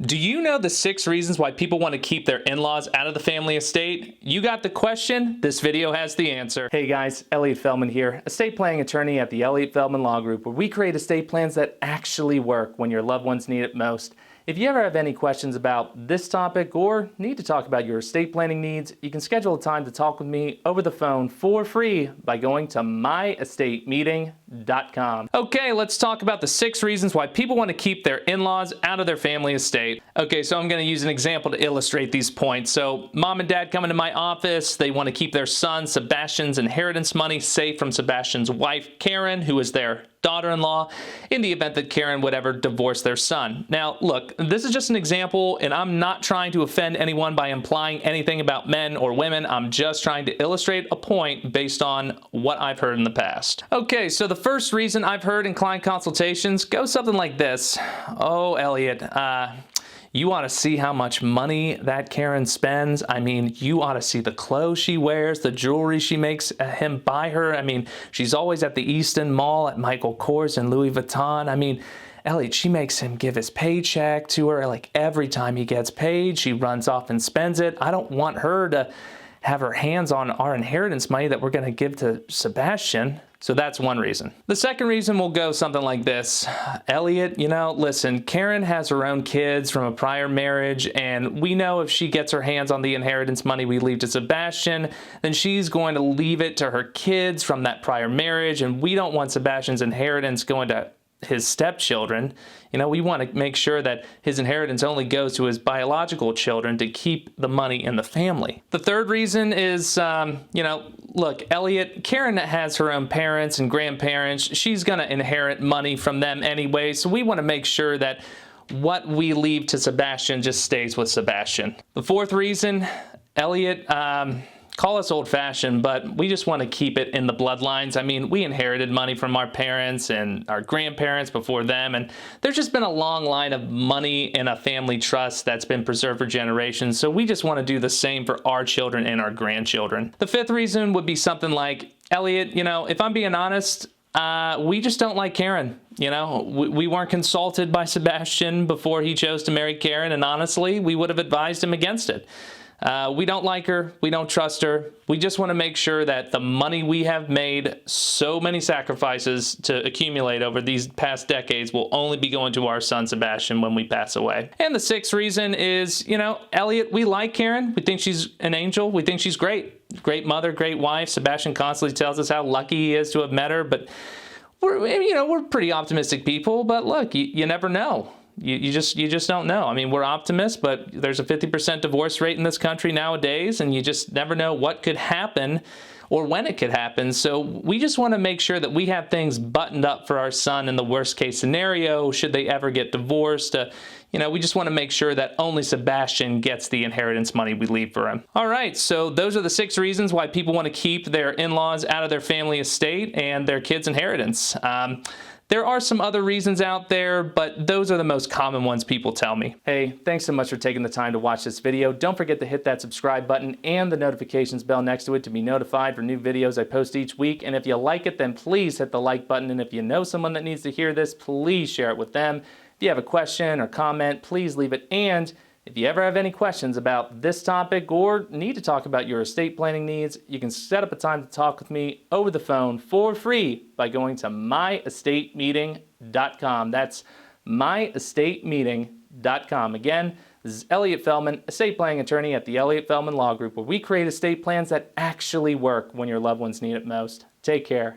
Do you know the 6 reasons why people want to keep their in-laws out of the family estate? You got the question, this video has the answer. Hey guys, Elliott Feldman here, estate planning attorney at the Elliott Feldman Law Group, where we create estate plans that actually work when your loved ones need it most. If you ever have any questions about this topic or need to talk about your estate planning needs, you can schedule a time to talk with me over the phone for free by going to myestatemeeting.com. Okay, let's talk about the 6 reasons why people want to keep their in-laws out of their family estate. Okay, so I'm going to use an example to illustrate these points. So mom and dad come into my office. They want to keep their son Sebastian's inheritance money safe from Sebastian's wife, Karen, who is their daughter-in-law, in the event that Karen would ever divorce their son. Now, look, this is just an example, and I'm not trying to offend anyone by implying anything about men or women. I'm just trying to illustrate a point based on what I've heard in the past. Okay, so the first reason I've heard in client consultations goes something like this. Oh, Elliott, you ought to see how much money that Karen spends. I mean, you ought to see the clothes she wears, the jewelry she makes him buy her. I mean, she's always at the Easton Mall at Michael Kors and Louis Vuitton. I mean, Elliott, she makes him give his paycheck to her like every time he gets paid. She runs off and spends it. I don't want her to have her hands on our inheritance money that we're going to give to Sebastian. So that's one reason. The second reason will go something like this. Elliott, you know, listen, Karen has her own kids from a prior marriage, and we know if she gets her hands on the inheritance money we leave to Sebastian, then she's going to leave it to her kids from that prior marriage, and we don't want Sebastian's inheritance going to his stepchildren. You know, we want to make sure that his inheritance only goes to his biological children to keep the money in the family. The third reason is, you know, look, Elliott, Karen has her own parents and grandparents. She's going to inherit money from them anyway, so we want to make sure that what we leave to Sebastian just stays with Sebastian. The fourth reason, Elliott, call us old-fashioned, but we just want to keep it in the bloodlines. I mean, we inherited money from our parents and our grandparents before them, and there's just been a long line of money in a family trust that's been preserved for generations, so we just want to do the same for our children and our grandchildren. The fifth reason would be something like, Elliott, you know, if I'm being honest, we just don't like Karen. You know, we weren't consulted by Sebastian before he chose to marry Karen, and honestly, we would have advised him against it. We don't like her. We don't trust her. We just want to make sure that the money we have made so many sacrifices to accumulate over these past decades will only be going to our son Sebastian when we pass away. And the sixth reason is, you know, Elliott, we like Karen. We think she's an angel. We think she's great. Great mother, great wife. Sebastian constantly tells us how lucky he is to have met her, but we're pretty optimistic people, but look, you never know. You just don't know. I mean, we're optimists, but there's a 50% divorce rate in this country nowadays, and you just never know what could happen or when it could happen. So we just want to make sure that we have things buttoned up for our son in the worst case scenario, should they ever get divorced. You know, we just want to make sure that only Sebastian gets the inheritance money we leave for him. All right, so those are the 6 reasons why people want to keep their in-laws out of their family estate and their kids' inheritance. There are some other reasons out there, but those are the most common ones people tell me. Hey, thanks so much for taking the time to watch this video. Don't forget to hit that subscribe button and the notifications bell next to it to be notified for new videos I post each week. And if you like it, then please hit the like button. And if you know someone that needs to hear this, please share it with them. If you have a question or comment, please leave it. And if you ever have any questions about this topic or need to talk about your estate planning needs, you can set up a time to talk with me over the phone for free by going to myestatemeeting.com. That's myestatemeeting.com. Again, this is Elliott Feldman, estate planning attorney at the Elliott Feldman Law Group, where we create estate plans that actually work when your loved ones need it most. Take care.